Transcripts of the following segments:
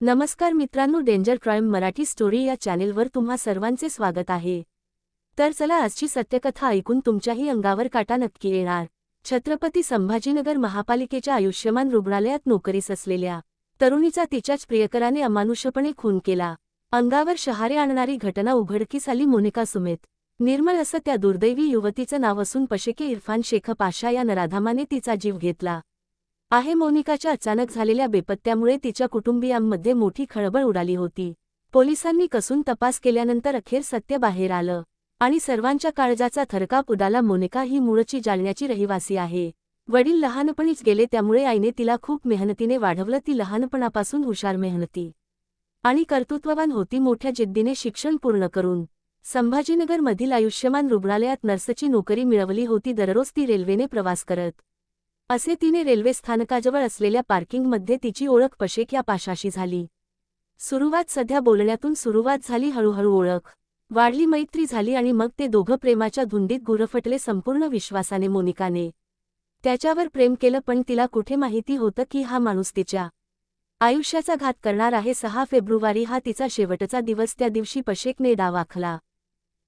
नमस्कार मित्रांनो, danger crime Marathi story या चॅनेलवर तुम्हा सर्वांचे स्वागत आहे। तर चला आजची सत्यकथा ऐकून तुमच्याही अंगावर काटा नक्की येणार। छत्रपती संभाजीनगर महापालिकेच्या आयुष्यमान रुग्णालयात नोकरीस असलेल्या तरुणीचा तिच्याच प्रियकराने अमानुषपणे खून केला। अंगावर शहारे आणणारी घटना उघडकीस आली। मोनिका सुमेत निर्मळ असं त्या दुर्दैवी युवतीचं नाव असून पशेके इरफान शेख पाशा या नराधामाने तिचा जीव घेतला आहे। मोनिकाच्या अचानक झालेल्या बेपत्त्यामुळे तिच्या कुटुंबियांमध्ये मोठी खळबळ उडाली होती। पोलिसांनी कसून तपास केल्यानंतर अखेर सत्य बाहेर आलं आणि सर्वांच्या काळजाचा थरकाप उडाला। मोनिका ही मूळची जालन्याची रहिवासी आहे। वडील लहानपणीच गेले, त्यामुळे आईने तिला खूप मेहनतीने वाढवलं। ती लहानपणापासून हुशार, मेहनती आणि कर्तृत्ववान होती। मोठ्या जिद्दीने शिक्षण पूर्ण करून संभाजीनगरमधील आयुष्यमान रुग्णालयात नर्सची नोकरी मिळवली होती। दररोज ती रेल्वेने प्रवास करत असे। तिने रेल्वे स्थानकाजवळ असलेल्या पार्किंगमध्ये तिची ओळख पशेक या पाशाशी झाली। सुरुवात सध्या बोलण्यातून सुरुवात झाली, हळूहळू ओळख वाढली, मैत्री झाली आणि मग ते दोघं प्रेमाच्या धुंदीत गुरफटले। संपूर्ण विश्वासाने मोनिकाने त्याच्यावर प्रेम केलं, पण तिला कुठे माहिती होतं की हा माणूस तिच्या आयुष्याचा घात करणार आहे। 6 फेब्रुवारी हा तिचा शेवटचा दिवस। त्या दिवशी पशेकने डाव आखला।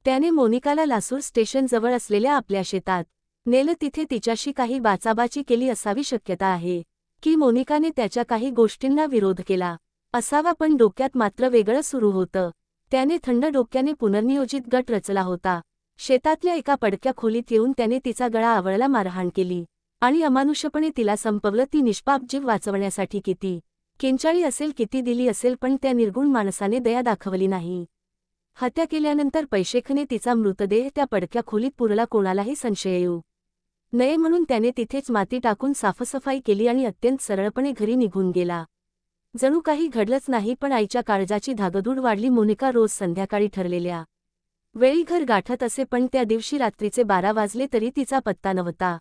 त्याने मोनिकाला लासूर स्टेशन जवळ असलेल्या आपल्या शेतात नेलं। तिथे तिच्याशी काही बाचाबाची केली असावी। शक्यता आहे की मोनिकाने त्याच्या काही गोष्टींना विरोध केला असावा, पण डोक्यात मात्र वेगळं सुरू होतं। त्याने थंड डोक्याने पुनर्नियोजित गट रचला होता। शेतातल्या एका पडक्या खोलीत येऊन त्याने तिचा गळा आवळला, मारहाण केली आणि अमानुषपणे तिला संपवलं। ती निष्पाप जीव वाचवण्यासाठी किती किंचाळी असेल, किती दिली असेल, पण त्या निर्गुण माणसाने दया दाखवली नाही। हत्या केल्यानंतर पशेकने तिचा मृतदेह त्या पडक्या खोलीत पुरला। कोणालाही संशय येऊ नये म्हणून त्याने तिथेच माती टाकून साफसफाई केली आणि अत्यंत सरळपणे घरी निघून गेला। जणू काही घडलंच नाही, पण आईच्या काळजाची धागधूड वाढली। मोनिका रोज संध्याकाळी ठरलेल्या वेळी घर गाठत असे, पण त्या दिवशी रात्रीचे 12 वाजले तरी तिचा पत्ता नव्हता।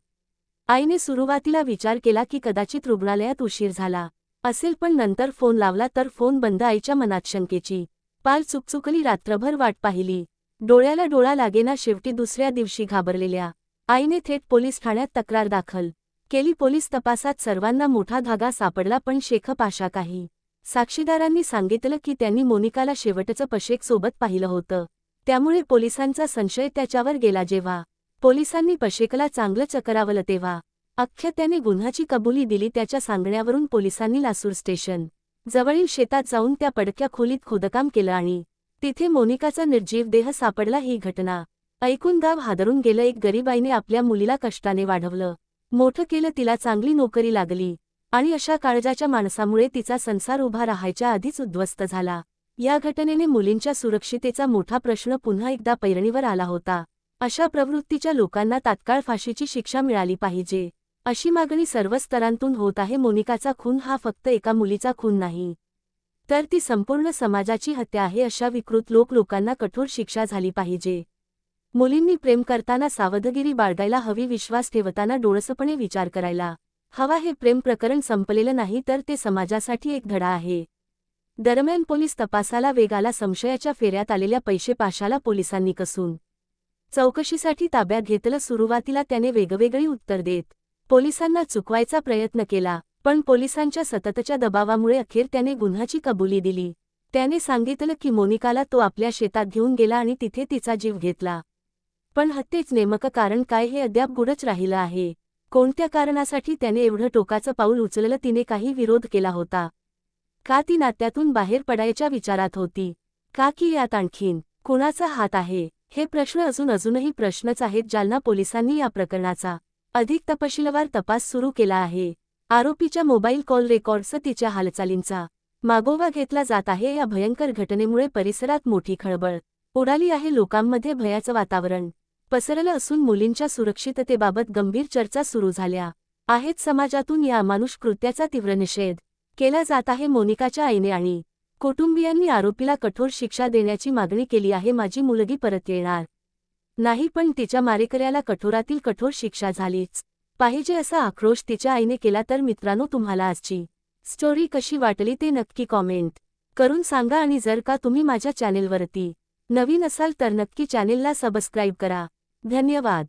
आईने सुरुवातीला विचार केला की कदाचित रुग्णालयात उशीर झाला असेल, पण नंतर फोन लावला तर फोन बंद। आईच्या मनात शंकेची पाल चुकचुकली। रात्रभर वाट पाहिली, डोळ्याला डोळा लागेना। शेवटी दुसऱ्या दिवशी घाबरलेल्या आईने थेट पोलीस ठाण्यात तक्रार दाखल केली। पोलीस तपासात सर्वांना मोठा धागा सापडला, पण शेख पाशा काही साक्षीदारांनी सांगितलं की त्यांनी मोनिकाला शेवटचं पशेक सोबत पाहिलं होतं, त्यामुळे पोलिसांचा संशय त्याच्यावर गेला। जेव्हा पोलिसांनी पशेकला चांगलं चकरावलं तेव्हा अख्ख्या त्याने गुन्ह्याची कबुली दिली। त्याच्या सांगण्यावरून पोलिसांनी लासूर स्टेशन जवळील शेतात जाऊन त्या पडक्या खोलीत खोदकाम केलं आणि तिथे मोनिकाचा निर्जीव देह सापडला। ही घटना ऐकून गाव हादरून गेलं। एक गरीब आईने आपल्या मुलीला कष्टाने वाढवलं, मोठं केलं, तिला चांगली नोकरी लागली आणि अशा काळजाच्या माणसामुळे तिचा संसार उभा राहायच्या आधीच उद्ध्वस्त झाला। या घटनेने मुलींच्या सुरक्षितेचा मोठा प्रश्न पुन्हा एकदा पैरणीवर आला होता। अशा प्रवृत्तीच्या लोकांना तात्काळ फाशीची शिक्षा मिळाली पाहिजे, अशी मागणी सर्व स्तरांतून होत आहे। मोनिकाचा खून हा फक्त एका मुलीचा खून नाही, तर ती संपूर्ण समाजाची हत्या आहे। अशा विकृत लोकांना कठोर शिक्षा झाली पाहिजे। मुलींनी प्रेम करताना सावधगिरी बाळगायला हवी, विश्वास ठेवताना डोळसपणे विचार करायला हवा। हे प्रेम प्रकरण संपलेलं नाही, तर ते समाजासाठी एक धडा आहे। दरम्यान पोलीस तपासाला वेग आला। संशयाच्या फेऱ्यात आलेल्या पैसे पाशाला पोलिसांनी कसून चौकशीसाठी ताब्यात घेतलं। सुरुवातीला त्याने वेगवेगळी उत्तर देत पोलिसांना चुकवायचा प्रयत्न केला, पण पोलिसांच्या सततच्या दबावामुळे अखेर त्याने गुन्ह्याची कबुली दिली। त्याने सांगितलं की मोनिकाला तो आपल्या शेतात घेऊन गेला आणि तिथे तिचा जीव घेतला, पण हत्येचं नेमकं कारण काय हे अद्याप गूढच राहिलं आहे। कोणत्या कारणासाठी त्याने एवढं टोकाचं पाऊल उचललं? तिने काही विरोध केला होता का? ती नात्यातून बाहेर पडायच्या विचारात होती का, की यात आणखीन कुणाचा हात आहे? हे प्रश्न अजूनही प्रश्नच आहेत। जालना पोलिसांनी या प्रकरणाचा अधिक तपशीलवार तपास सुरू केला आहे। आरोपीच्या मोबाईल कॉल रेकॉर्ड्स, तिच्या हालचालींचा मागोवा घेतला जात आहे। या भयंकर घटनेमुळे परिसरात मोठी खळबळ उडाली आहे। लोकांमध्ये भयाचं वातावरण पसरलं असून मुलींच्या सुरक्षिततेबाबत गंभीर चर्चा सुरू झाल्या आहेत। समाजातून या अमानुष कृत्याचा तीव्र निषेध केला जात आहे। मोनिकाच्या आईने आणि कुटुंबियांनी आरोपीला कठोर शिक्षा देण्याची मागणी केली आहे। माझी मुलगी परत येणार नाही, पण तिच्या मारेकऱ्याला कठोरातील कठोर शिक्षा झालीच पाहिजे, असा आक्रोश तिच्या आईने केला। तर मित्रांनो, तुम्हाला आजची स्टोरी कशी वाटली ते नक्की कॉमेंट करून सांगा आणि जर का तुम्ही माझ्या चॅनेलवरती नवीन असाल तर नक्की चॅनेलला सबस्क्राईब करा। धन्यवाद।